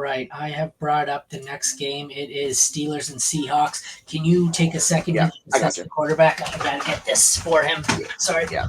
right. I have brought up the next game. It is Steelers and Seahawks. Can you take a second Yeah, to I discuss got you. the quarterback? I gotta get this for him. Sorry. Yeah.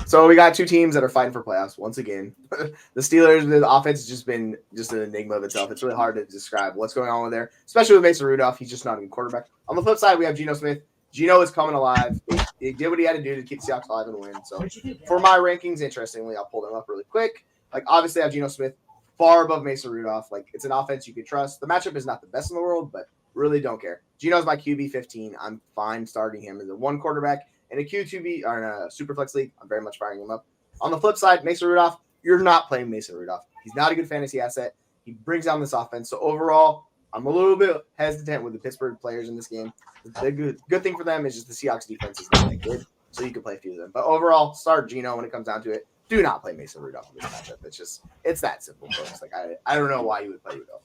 So we got two teams that are fighting for playoffs once again. The Steelers, the offense has just been just an enigma of itself. It's really hard to describe what's going on with there, especially with Mason Rudolph. He's just not a good quarterback. On the flip side, we have Geno Smith. Geno is coming alive. He did what he had to do to keep the Seahawks alive and win. So for my rankings, interestingly, I'll pull them up really quick. Like, obviously, I have Geno Smith far above Mason Rudolph. Like, it's an offense you can trust. The matchup is not the best in the world, but really don't care. Geno's my QB 15. I'm fine starting him as a one quarterback. In a Q2B or in a Superflex league, I'm very much firing him up. On the flip side, Mason Rudolph, you're not playing Mason Rudolph. He's not a good fantasy asset. He brings down this offense. So overall, I'm a little bit hesitant with the Pittsburgh players in this game. The good thing for them is just the Seahawks defense is not that good, so you can play a few of them. But overall, start Geno when it comes down to it. Do not play Mason Rudolph in this matchup. It's that simple, folks. Like I don't know why you would play Rudolph,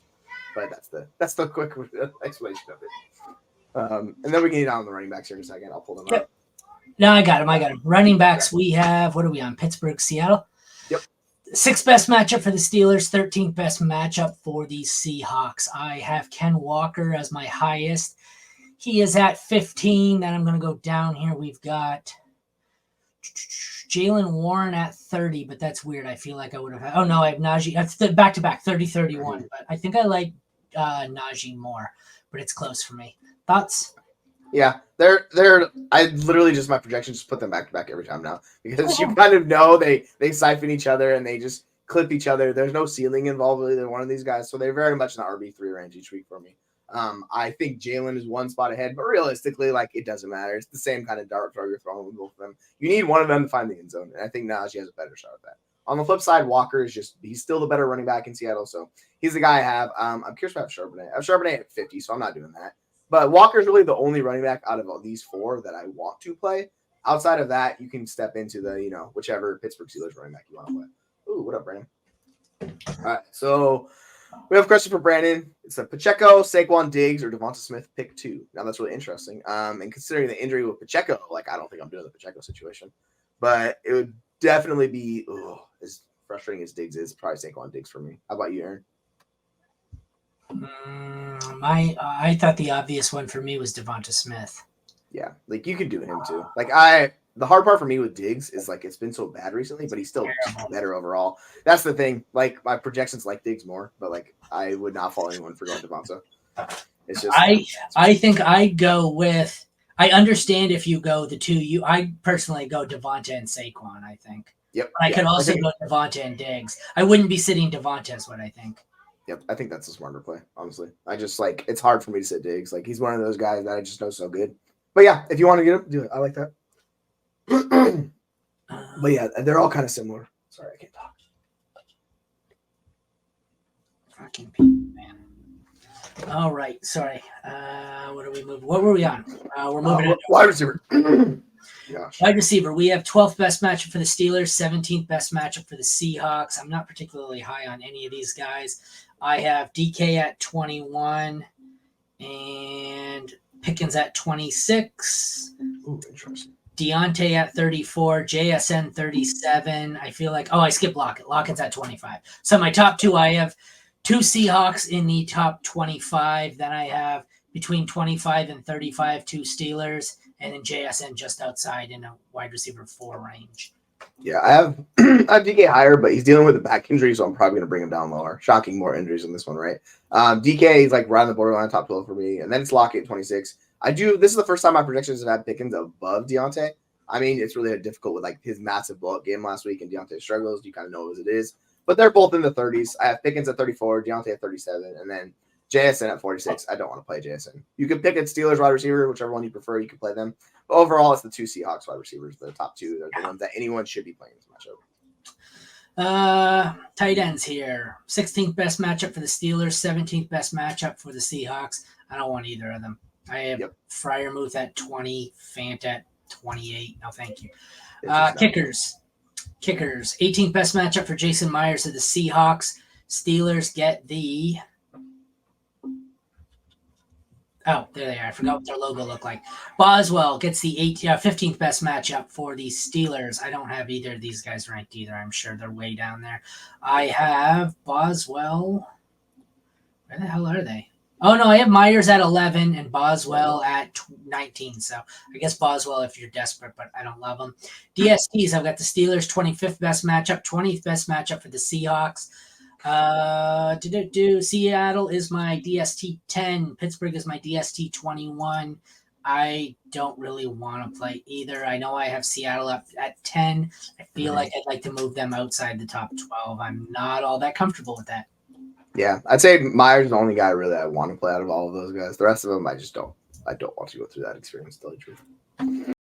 but that's the quick explanation of it. And then we can get on the running backs here in a second. I'll pull them up. No, I got him. Running backs, we have, what are we on? Pittsburgh, Seattle? Yep. 6th best matchup for the Steelers, 13th best matchup for the Seahawks. I have Ken Walker as my highest. He is at 15. Then I'm going to go down here. We've got Jalen Warren at 30, but that's weird. I feel like I would have had. Oh, no, I have Najee. That's back-to-back, 30-31. But I think I like Najee more, but it's close for me. Thoughts? Yeah, they're. I literally just my projections just put them back to back every time now because you kind of know they siphon each other and they just clip each other. There's no ceiling involved with either one of these guys, so they're very much in the RB3 range each week for me. I think Jalen is one spot ahead, but realistically, like it doesn't matter. It's the same kind of dart throw you're throwing with both of them. You need one of them to find the end zone, and I think Najee has a better shot at that. On the flip side, Walker is he's still the better running back in Seattle, so he's the guy I have. I'm curious about Charbonnet. I have Charbonnet at 50, so I'm not doing that. But Walker's really the only running back out of all these four that I want to play. Outside of that, you can step into the, whichever Pittsburgh Steelers running back you want to play. Ooh, what up, Brandon? All right, so we have a question for Brandon. It's a Pacheco, Saquon Diggs, or Devonta Smith pick 2. Now, that's really interesting. And considering the injury with Pacheco, I don't think I'm doing the Pacheco situation. But it would definitely be, as frustrating as Diggs is, probably Saquon Diggs for me. How about you, Aaron? I thought the obvious one for me was Devonta Smith. Yeah, you could do him too. The hard part for me with Diggs is it's been so bad recently, but he's still better overall. That's the thing. My projections like Diggs more, but I would not fault anyone for going Devonta. It's just I think I go with. I understand if you go the two. I personally go Devonta and Saquon. I think. Yep. I could also go Devonta and Diggs. I wouldn't be sitting Devonta is what I think. Yep, I think that's a smarter play, honestly. I just it's hard for me to sit Diggs. He's one of those guys that I just know so good. But yeah, if you want to get him, do it. I like that. But yeah, they're all kind of similar. Sorry, I can't talk. Fucking people, man. All right, sorry. What are we moving? What were we on? We're moving on. Wide receiver. Gosh. Wide receiver. We have 12th best matchup for the Steelers, 17th best matchup for the Seahawks. I'm not particularly high on any of these guys. I have DK at 21 and Pickens at 26. Ooh, interesting. Deontay at 34, JSN 37. I feel like, I skipped Lockett. Lockett's at 25. So my top two, I have 2 Seahawks in the top 25. Then I have between 25 and 35, 2 Steelers, and then JSN just outside in a wide receiver 4 range. Yeah, I have DK higher, but he's dealing with a back injury, so I'm probably going to bring him down lower. Shocking, more injuries in this one, right? DK is right on the borderline top 12 for me, and then it's Lockett at 26. This is the first time my predictions have had Pickens above Deontay. I mean, it's really difficult with his massive blowout game last week and Deontay struggles. You kind of know as it is, but they're both in the 30s. I have Pickens at 34, Deontay at 37, and then JSN at 46. I don't want to play JSN. You can pick a Steelers wide receiver, whichever one you prefer. You can play them. But overall, it's the 2 Seahawks wide receivers. The top 2 are the ones that anyone should be playing this matchup. Tight ends here. 16th best matchup for the Steelers, 17th best matchup for the Seahawks. I don't want either of them. I have Freiermuth at 20, Fant at 28. No, thank you. Kickers. 18th best matchup for Jason Myers of the Seahawks. Steelers get the... Oh, there they are. I forgot what their logo looked like. Boswell gets the 15th best matchup for the Steelers. I don't have either of these guys ranked either. I'm sure they're way down there. I have Boswell Where the hell are they? Oh, no, I have Myers at 11 and Boswell at 19. So I guess Boswell if you're desperate, but I don't love them. DSTs, I've got the Steelers 25th best matchup, 20th best matchup for the Seahawks. Seattle is my DST 10. Pittsburgh is my DST 21. I don't really want to play either. I know I have Seattle up at 10. I feel like I'd like to move them outside the top 12. I'm not all that comfortable with that. Yeah, I'd say Myers is the only guy really I want to play out of all of those guys. The rest of them, I don't want to go through that experience, to tell you the truth.